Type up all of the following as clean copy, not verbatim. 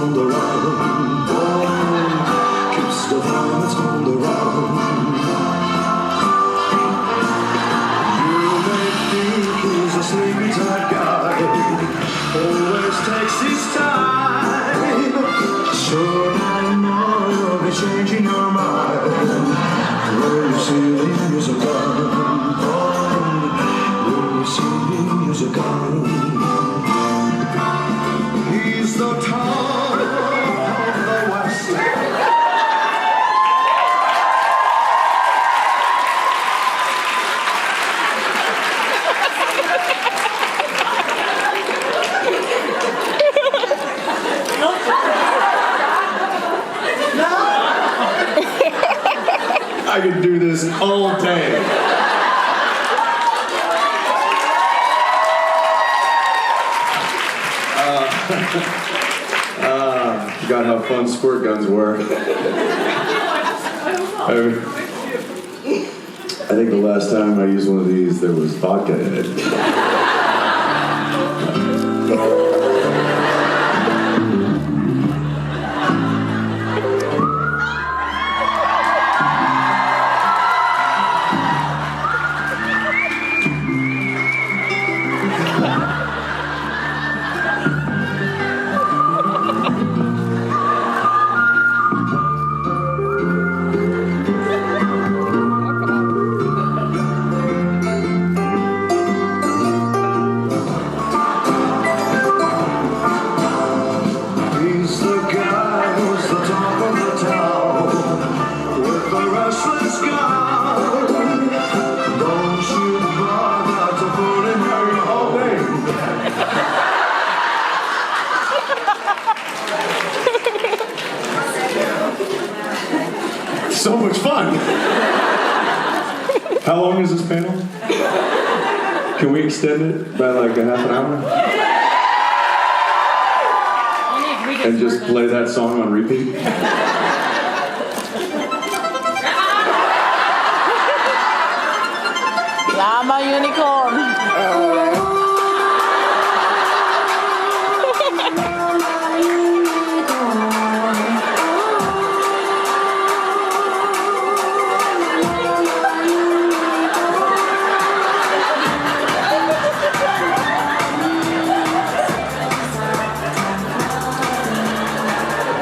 on the run. Oh, keeps the varmints on the run. You may think he's a sleepy type guy, always takes his time. Sure, I know you'll be changing your mind when you see him use a gun. Oh, when you see him use a gun. He's the Tom of the West. I could do this all day. Forgot how fun squirt guns were. I think the last time I used one of these, there was vodka in it. So much fun! How long is this panel? Can we extend it by like a half an hour? And just play that song on repeat? Llama unicorn!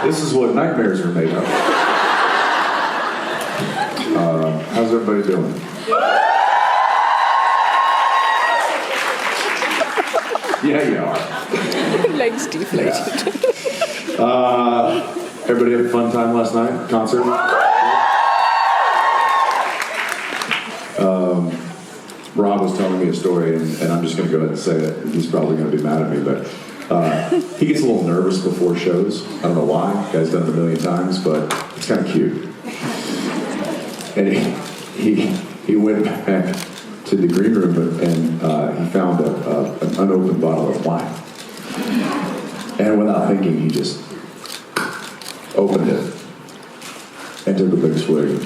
This is what nightmares are made of. How's everybody doing? Yeah, you are. Legs deflated. Yeah. Everybody have a fun time last night? Concert? Rob was telling me a story, and I'm just going to go ahead and say it. He's probably going to be mad at me, but he gets a little nervous before shows. I don't know why. The guy's done it a million times, but it's kind of cute. And he went back to the green room and he found an unopened bottle of wine. And without thinking, he just opened it and took a big swig.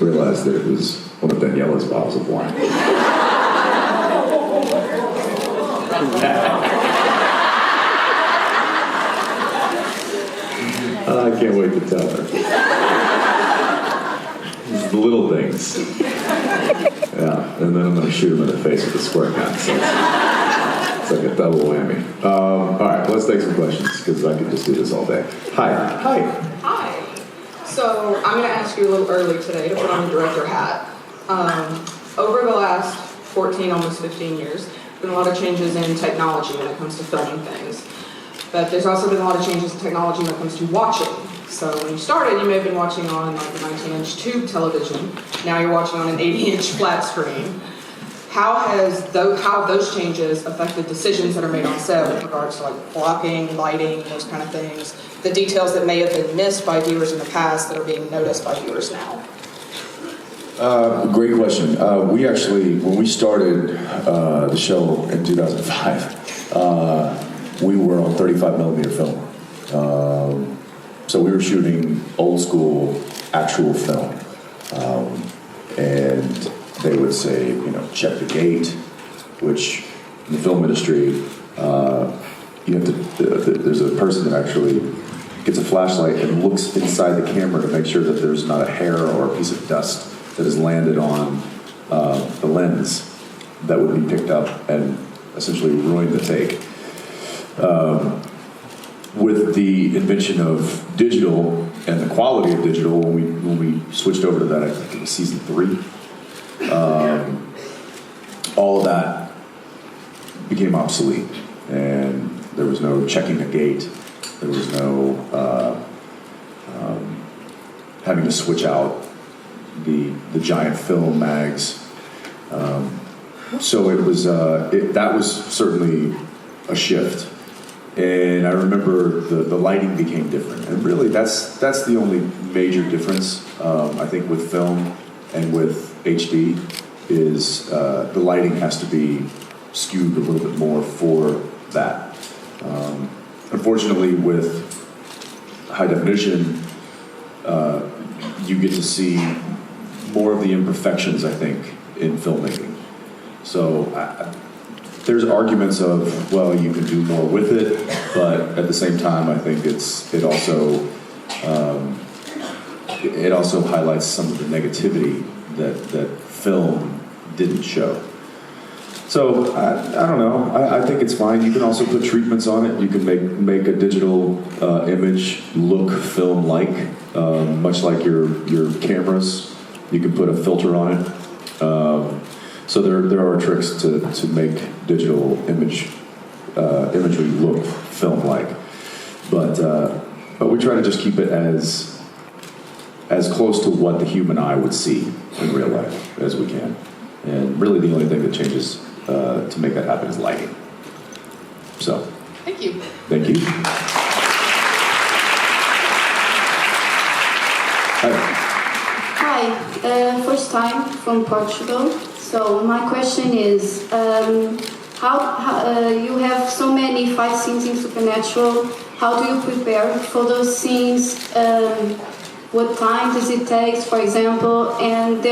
Realized that it was one of Daniela's bottles of wine. I can't wait to tell her. It's the little things. Yeah, and then I'm going to shoot him in the face with a squirt gun. So it's like a double whammy. All right, let's take some questions, because I could just do this all day. Hi. Hi. So I'm going to ask you a little early today to put on the director hat. Over the last 14, almost 15 years, there's been a lot of changes in technology when it comes to filming things. But there's also been a lot of changes in technology when it comes to watching. So when you started, you may have been watching on like a 19-inch tube television. Now you're watching on an 80-inch flat screen. How have those changes affected decisions that are made on set with regards to like blocking, lighting, those kind of things? The details that may have been missed by viewers in the past that are being noticed by viewers now? Great question. We actually, when we started the show in 2005, we were on 35 millimeter film. So we were shooting old school actual film. And they would say, you know, check the gate, which in the film industry, you have to, there's a person that actually gets a flashlight and looks inside the camera to make sure that there's not a hair or a piece of dust that has landed on the lens that would be picked up and essentially ruin the take. With the invention of digital and the quality of digital, when we switched over to that, I think it was season 3, all of that became obsolete, and there was no checking a gate. There was no having to switch out the giant film mags. So it was that was certainly a shift. And I remember the lighting became different, and really that's the only major difference I think with film and with HD is the lighting has to be skewed a little bit more for that. Unfortunately, with high definition, you get to see more of the imperfections, I think, in filmmaking. So there's arguments of, well, you can do more with it, but at the same time, I think it also highlights some of the negativity that film didn't show. So I don't know. I think it's fine. You can also put treatments on it. You can make a digital image look film-like, much like your cameras. You can put a filter on it. So there are tricks to make digital imagery look film-like, but we try to just keep it as close to what the human eye would see in real life as we can. And really, the only thing that changes to make that happen is lighting. So, Thank you. thank you. Hi. Hi, first time from Portugal. So my question is, how you have so many fight scenes in Supernatural? How do you prepare for those scenes? What time does it take, for example? And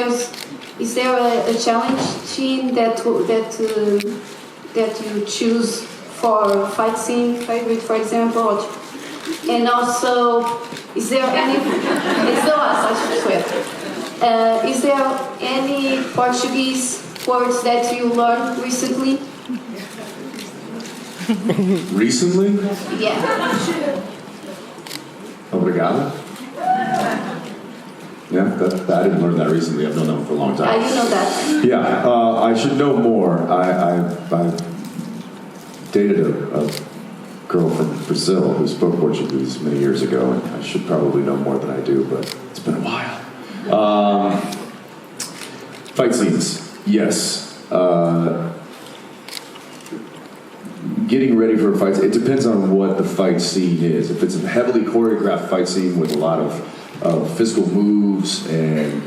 is there a challenge scene that you choose for fight scene favorite, for example? And also, is there any Portuguese words that you learned recently? Recently? Yeah. Obrigado. Yeah, I didn't learn that recently. I've known that one for a long time. You know that. Yeah, I should know more. I dated a girl from Brazil who spoke Portuguese many years ago, and I should probably know more than I do, but it's been a while. Fight scenes, yes. Getting ready for a fight, it depends on what the fight scene is. If it's a heavily choreographed fight scene with a lot of physical moves and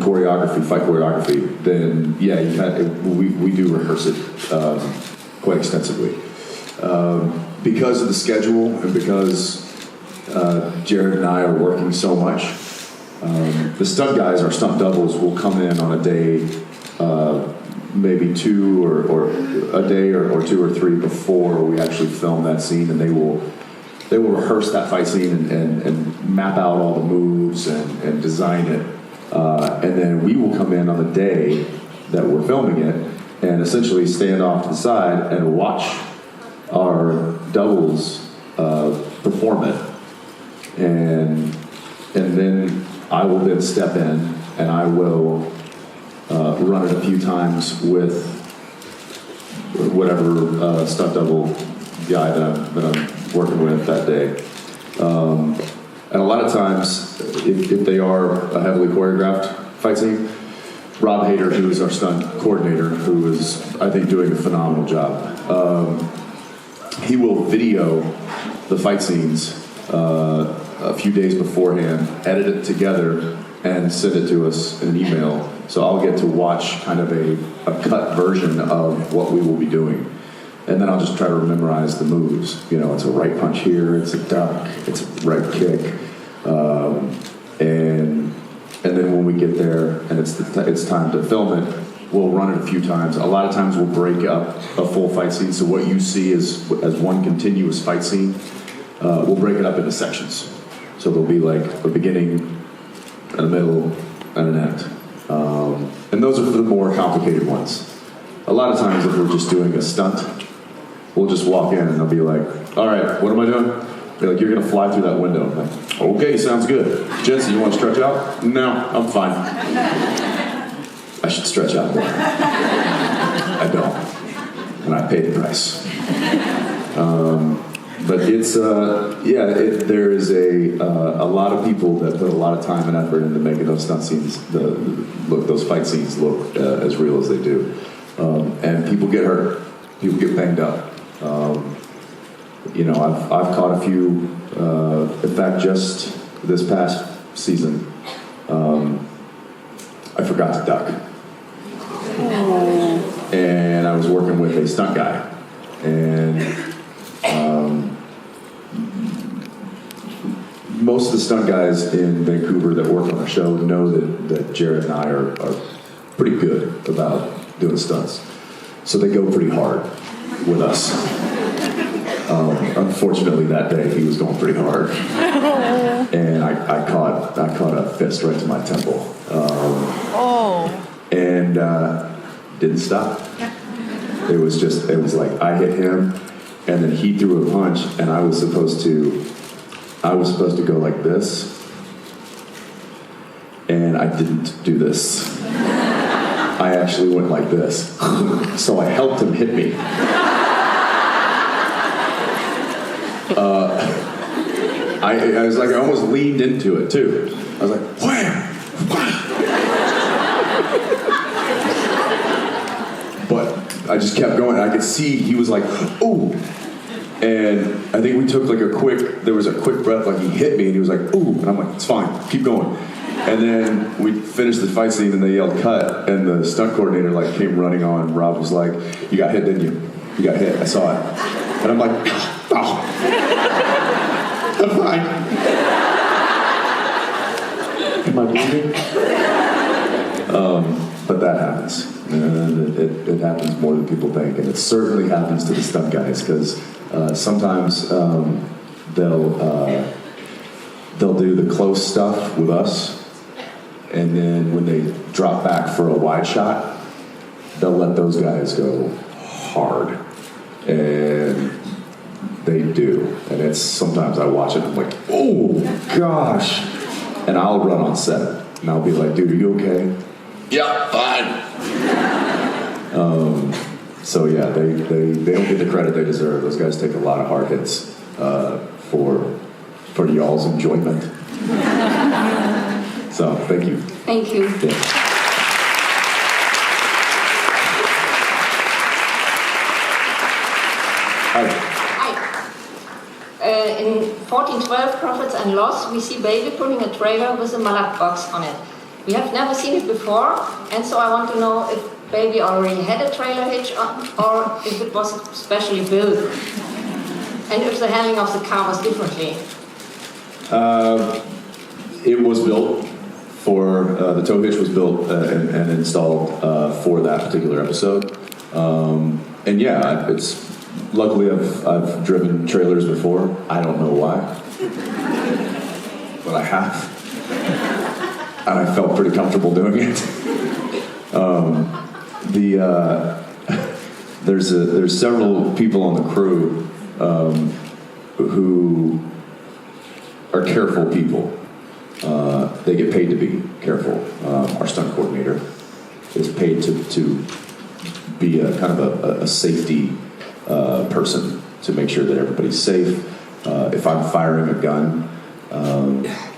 choreography, fight choreography, then yeah, we do rehearse it quite extensively. Because of the schedule and because Jared and I are working so much, the stunt guys, our stunt doubles, will come in on a day, maybe two or a day or two or three before we actually film that scene, and they will rehearse that fight scene and map out all the moves and design it. And then we will come in on the day that we're filming it and essentially stand off to the side and watch our doubles perform it. And then I will then step in and I will run it a few times with whatever stunt double guy that I'm working with that day. And a lot of times, if they are a heavily choreographed fight scene, Rob Hader, who is our stunt coordinator, who is, I think, doing a phenomenal job, he will video the fight scenes a few days beforehand, edit it together, and send it to us in an email. So I'll get to watch kind of a cut version of what we will be doing. And then I'll just try to memorize the moves. You know, it's a right punch here, it's a duck, it's a right kick. And then when we get there and it's time to film it, we'll run it a few times. A lot of times we'll break up a full fight scene. So what you see is as one continuous fight scene. We'll break it up into sections. So there'll be like a beginning, a middle, and an end. And those are the more complicated ones. A lot of times if we're just doing a stunt, we'll just walk in and they'll be like, all right, what am I doing? They're like, you're going to fly through that window. I'm like, okay, sounds good. Jensen, you want to stretch out? No, I'm fine. I should stretch out more. I don't. And I pay the price. But it's, there is a lot of people that put a lot of time and effort into making those stunt scenes, those fight scenes look as real as they do. And people get hurt. People get banged up. I've caught a few, in fact, just this past season, I forgot to duck. And I was working with a stunt guy. And most of the stunt guys in Vancouver that work on the show know that Jared and I are pretty good about doing stunts. So they go pretty hard with us. Unfortunately, that day he was going pretty hard, and I caught a fist right to my temple, and didn't stop. It was like I hit him, and then he threw a punch, and I was supposed to go like this, and I didn't do this. I actually went like this, so I helped him hit me. I was like, I almost leaned into it too. I was like, wham! But I just kept going. I could see he was like, ooh. And I think we took like there was a quick breath, like he hit me and he was like, ooh. And I'm like, it's fine, keep going. And then we finished the fight scene and they yelled cut, and the stunt coordinator like came running on. Rob was like, you got hit, didn't you? You got hit, I saw it. And I'm like, oh. I'm fine. Am I bleeding? But that happens. And it happens more than people think. And it certainly happens to the stunt guys, because sometimes they'll do the close stuff with us, and then when they drop back for a wide shot, they'll let those guys go hard. And they do. And it's sometimes I watch it and I'm like, oh gosh. And I'll run on set and I'll be like, dude, are you okay? Yeah, fine. So yeah, they don't get the credit they deserve. Those guys take a lot of hard hits for y'all's enjoyment. So thank you. Thank you. Yeah. In 1412 Profits and Loss, we see baby pulling a trailer with a mallet box on it. We have never seen it before, and so I want to know if baby already had a trailer hitch on, or if it was specially built, and if the handling of the car was differently. It was built for, the tow hitch was built and installed for that particular episode. And yeah, luckily I've driven trailers before. I don't know why, but I have. And I felt pretty comfortable doing it. There's several people on the crew who are careful people. They get paid to be careful. Our stunt coordinator is paid to be a kind of a safety person, to make sure that everybody's safe. If I'm firing a gun,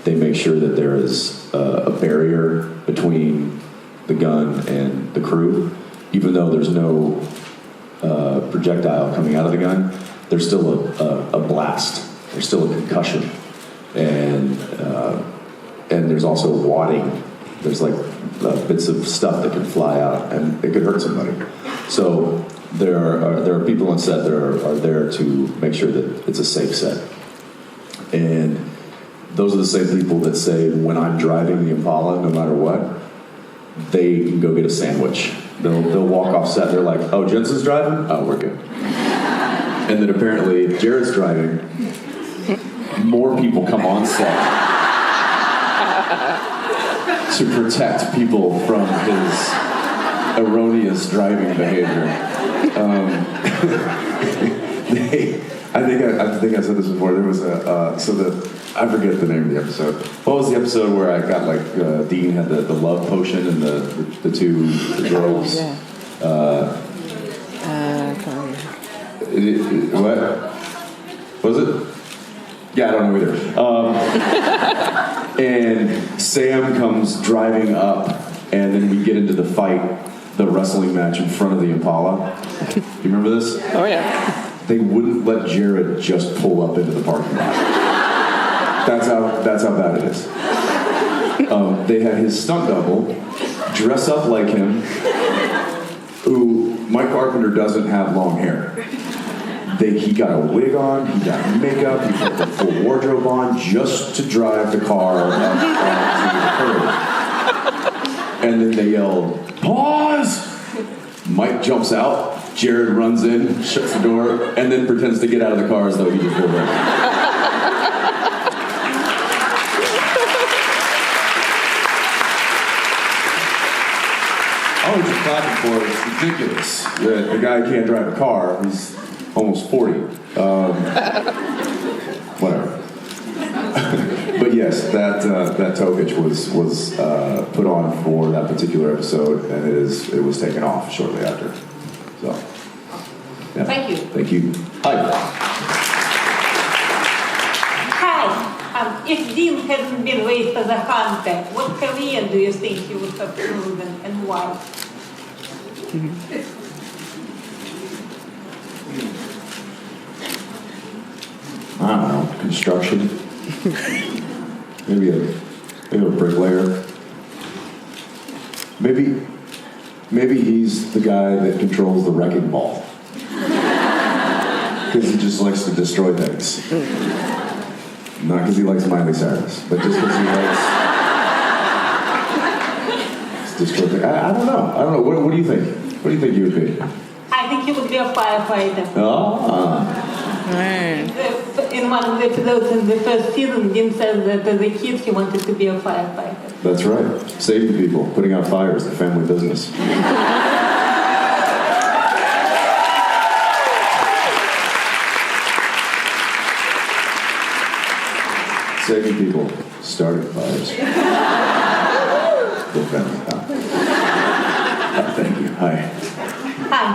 they make sure that there is a barrier between the gun and the crew. Even though there's no projectile coming out of the gun, there's still a blast. There's still a concussion. And there's also wadding. There's like bits of stuff that can fly out, and it could hurt somebody. So there are people on set that are there to make sure that it's a safe set. And those are the same people that say when I'm driving the Impala, no matter what, they can go get a sandwich They'll walk off set. They're like, "Oh, Jensen's driving? Oh, we're good." And then apparently, if Jared's driving, more people come on set to protect people from his erroneous driving behavior. I think I said this before. There was I forget the name of the episode. What was the episode where I got like Dean had the love potion and the two girls? Yeah. What was it? Yeah, I don't know either. And Sam comes driving up, and then we get into the fight, the wrestling match in front of the Impala. Do you remember this? Oh yeah. They wouldn't let Jared just pull up into the parking lot. That's how bad it is. They had his stunt double dress up like him, who Mike Carpenter doesn't have long hair. He got a wig on, he got makeup, he put the full wardrobe on just to drive the car up onto the curb. And then they yelled, "Pause!" Mike jumps out, Jared runs in, shuts the door, and then pretends to get out of the car as though he just pulled in. I was just clapping for it. It's ridiculous that the guy can't drive a car. He's almost 40. Whatever. But yes, that topic was put on for that particular episode, and it was taken off shortly after. So, yeah. Thank you. Thank you. Hi. Hi. If Dean hadn't been raised as a hunter, what career do you think he would have chosen and why? I don't know, construction. Maybe a bricklayer. Maybe he's the guy that controls the wrecking ball. Because he just likes to destroy things. Not because he likes Miley Cyrus, but just because he likes to destroy things. I don't know. What do you think? What do you think you would be? I think he would be a firefighter. Oh. In one of the episodes in the first season, Dean said that as a kid he wanted to be a firefighter. That's right. Saving people, putting out fires, the family business. Saving people, starting fires. The family. Thank you. Hi. Hi.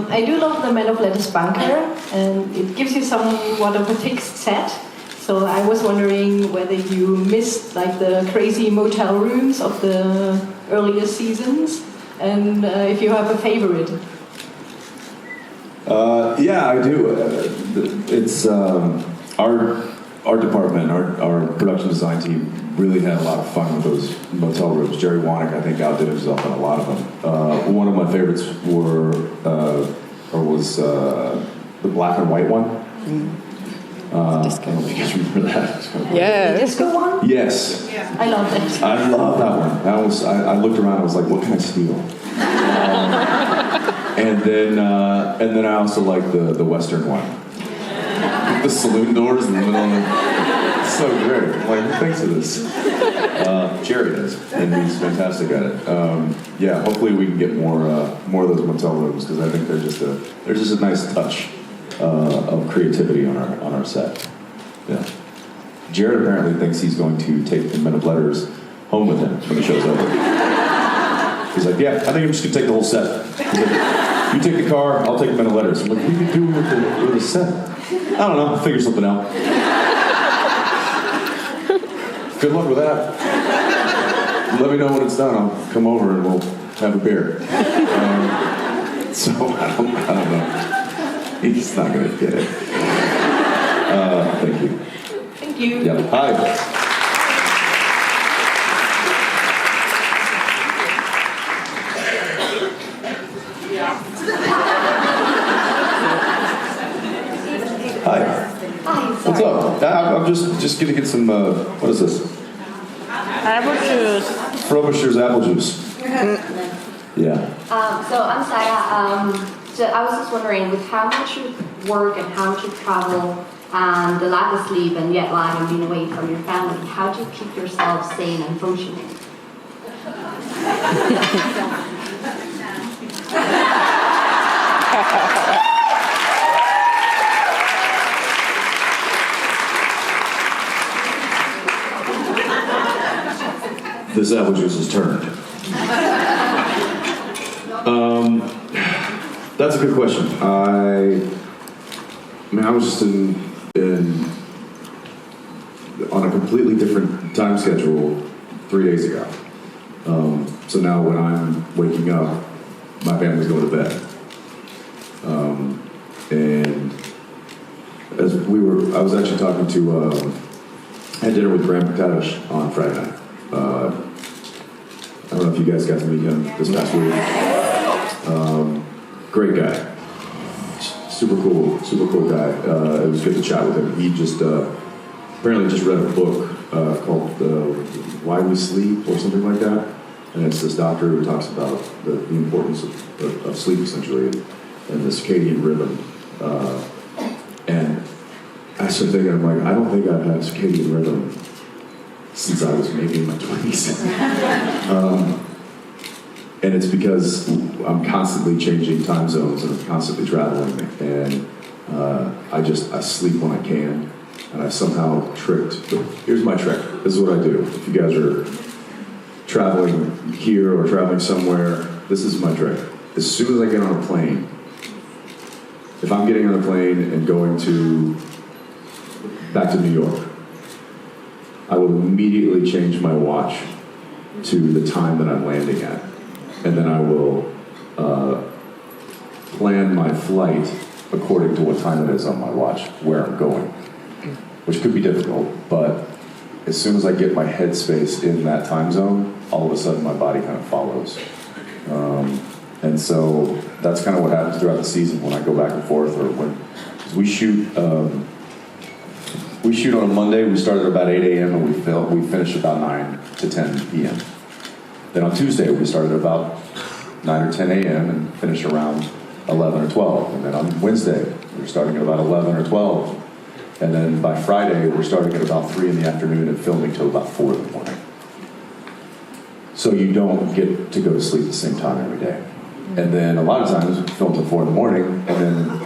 I do love the Man of Letters bunker, and it gives you somewhat of a fixed set. So I was wondering whether you missed like the crazy motel rooms of the earlier seasons, and if you have a favorite. Yeah, I do. It's our department, our production design team really had a lot of fun with those motel rooms. Jerry Wanick, I think, outdid himself on a lot of them. One of my favorites was the black and white one. I don't know if you guys remember that. Yeah. The disco one? Yes. I love that. I love that one. I looked around. I was like, what can I steal? And then I also like the Western one. The saloon doors in the middle of it. It's so great. Like, who thinks of this? Jerry does, and he's fantastic at it. Yeah, hopefully we can get more of those motel rooms, because I think they're just a nice touch of creativity on our set. Yeah. Jared apparently thinks he's going to take the Men of Letters home with him when the show's over. He's like, yeah, I think I'm just gonna take the whole set. He's like, you take the car, I'll take the Men of Letters. I'm like, what are you doing with the set? I don't know, I'll figure something out. Good luck with that. Let me know when it's done. I'll come over and we'll have a beer. So I don't know. He's not gonna get it. Thank you. Thank you. Yeah. Hi. Hi. Hi, What's up? I'm just gonna get some. What is this? Apple juice. Frobisher's apple juice. Yeah. Yeah. So I'm Sarah. So I was just wondering, with how much you work and how much you travel and the lack of sleep and jet lag and being away from your family, how do you keep yourself sane and functioning? This apple juice is turned. That's a good question. I mean, I was just on a completely different time schedule 3 days ago. So now when I'm waking up, my family's going to bed. And as I was actually talking to, I had dinner with Graham McTavish on Friday night. I don't know if you guys got to meet him this past week. Great guy. Super cool guy. It was good to chat with him. He just apparently just read a book called Why We Sleep or something like that. And it's this doctor who talks about the importance of sleep essentially and the circadian rhythm. And I started thinking, I'm like, I don't think I've had circadian rhythm since I was maybe in my 20s. And it's because I'm constantly changing time zones and I'm constantly traveling. And I sleep when I can. And I've somehow tricked. But here's my trick. This is what I do. If you guys are traveling here or traveling somewhere, this is my trick. As soon as I get on a plane, if I'm getting on a plane and going back to New York, I will immediately change my watch to the time that I'm landing at. And then I will plan my flight according to what time it is on my watch, where I'm going, which could be difficult, but as soon as I get my headspace in that time zone, all of a sudden my body kind of follows. And so that's kind of what happens throughout the season when I go back and forth, or when we shoot on a Monday. We start at about 8 a.m. and we finish about 9 to 10 p.m. Then on Tuesday we start at about 9 or 10 a.m. and finish around 11 or 12. And then on Wednesday we're starting at about 11 or 12. And then by Friday we're starting at about 3 in the afternoon and filming till about 4 in the morning. So you don't get to go to sleep at the same time every day. And then a lot of times we film till 4 in the morning and then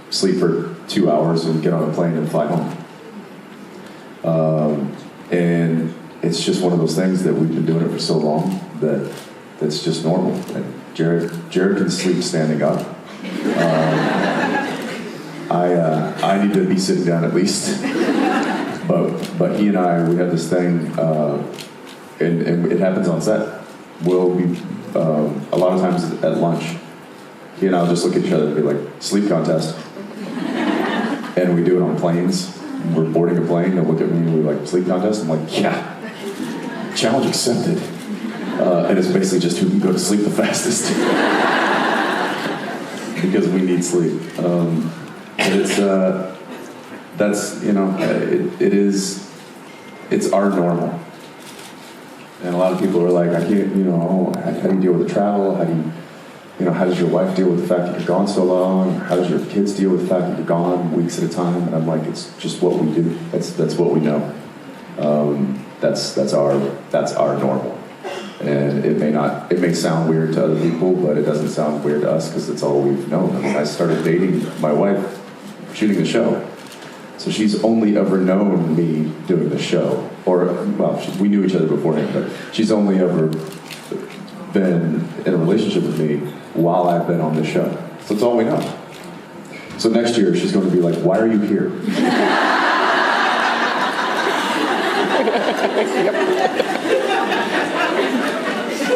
sleep for 2 hours and get on a plane and fly home. And it's just one of those things that we've been doing it for so long that's just normal. And Jared can sleep standing up. I need to be sitting down at least. But he and I, we have this thing, and it happens on set. We'll be a lot of times at lunch, he and I'll just look at each other and be like, sleep contest. And we do it on planes. We're boarding a plane, they'll look at me and we're like, sleep contest? I'm like, yeah, challenge accepted. And it's basically just who can go to sleep the fastest. Because we need sleep. And it's, it's our normal. And a lot of people are like, I can't, how do you deal with the travel? How does your wife deal with the fact that you're gone so long? How does your kids deal with the fact that you're gone weeks at a time? And I'm like, it's just what we do. That's what we know. That's our normal. And it may sound weird to other people, but it doesn't sound weird to us because it's all we've known. I mean, I started dating my wife shooting the show. So she's only ever known me doing the show. We knew each other beforehand, but she's only ever been in a relationship with me while I've been on the show. So that's all we know. So next year, she's going to be like, why are you here?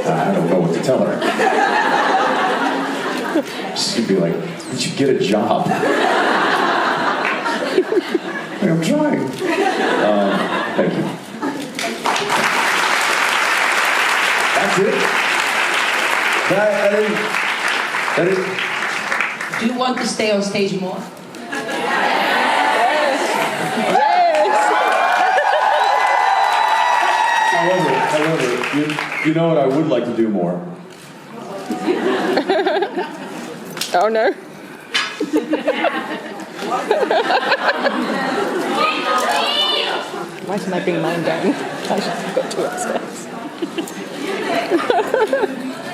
I don't know what to tell her. She's going to be like, did you get a job? I'm trying. Thank you. That's it. That is. Do you want to stay on stage more? However, you know what I would like to do more? Oh no. Why didn't I bring mine down? I should have got two upstairs.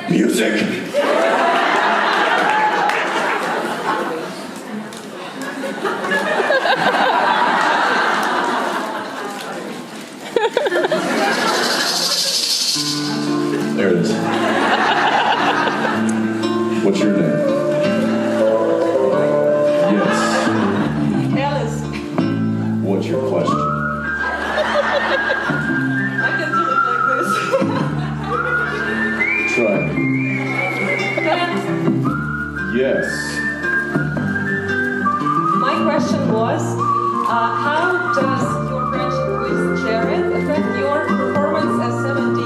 Music! There it is. What's your name? Yes. Alice, What's your question? I can do it like this. Try me. Yes. My question was, how does your friendship with Jared affect your performance as 17?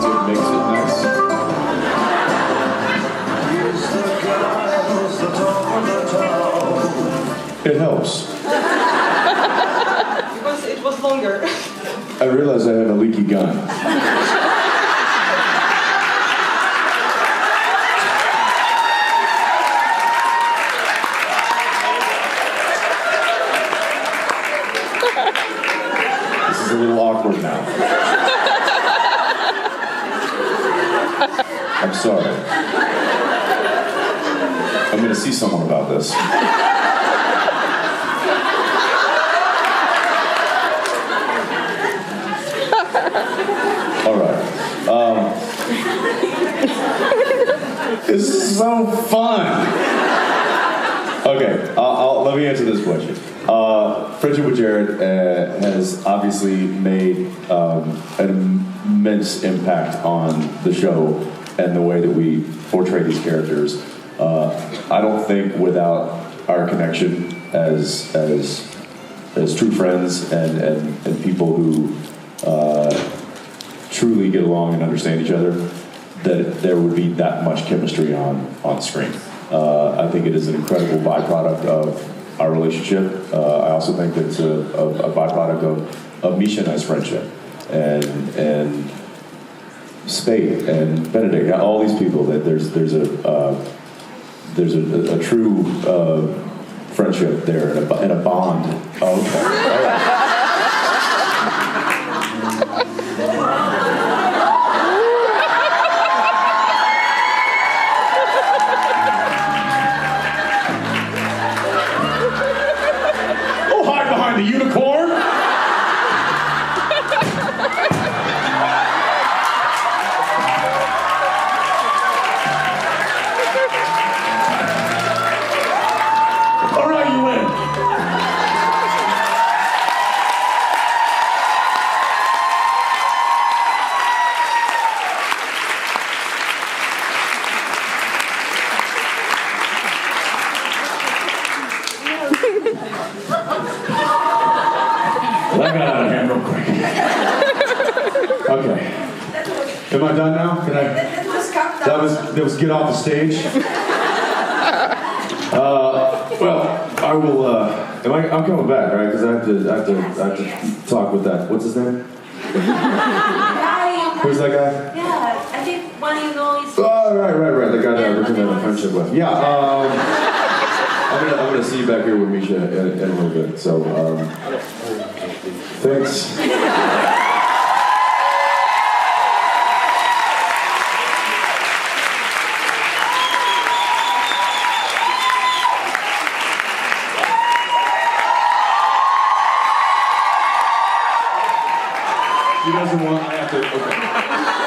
It makes it nice. It helps. Because it was longer. I realize I have a leaky gun. This is a little awkward now. I'm sorry. I'm going to see someone about this. All right. This is so fun. Okay, let me answer this question. Friendship with Jared has obviously made an immense impact on the show and the way that we portray these characters. I don't think without our connection as true friends and people who truly get along and understand each other, that there would be that much chemistry on screen. I think it is an incredible byproduct of our relationship. I also think that it's a byproduct of Misha and I's friendship, and Spade and Benedict, all these people. That there's a true friendship there and a bond. Oh, okay. All right. The unicorn? All right, you win. Well, that got out of hand real quick. Okay. Am I done now? Can I? That was get off the stage. Well, I will. I'm coming back, right? Because I have to talk with that. What's his name? Who's that guy? Yeah, I think one you know is... Oh, right. The guy that I originally had a friendship with. Yeah. I'm gonna see you back here with Misha in a little bit. So, thanks. She doesn't want. I have to. Okay.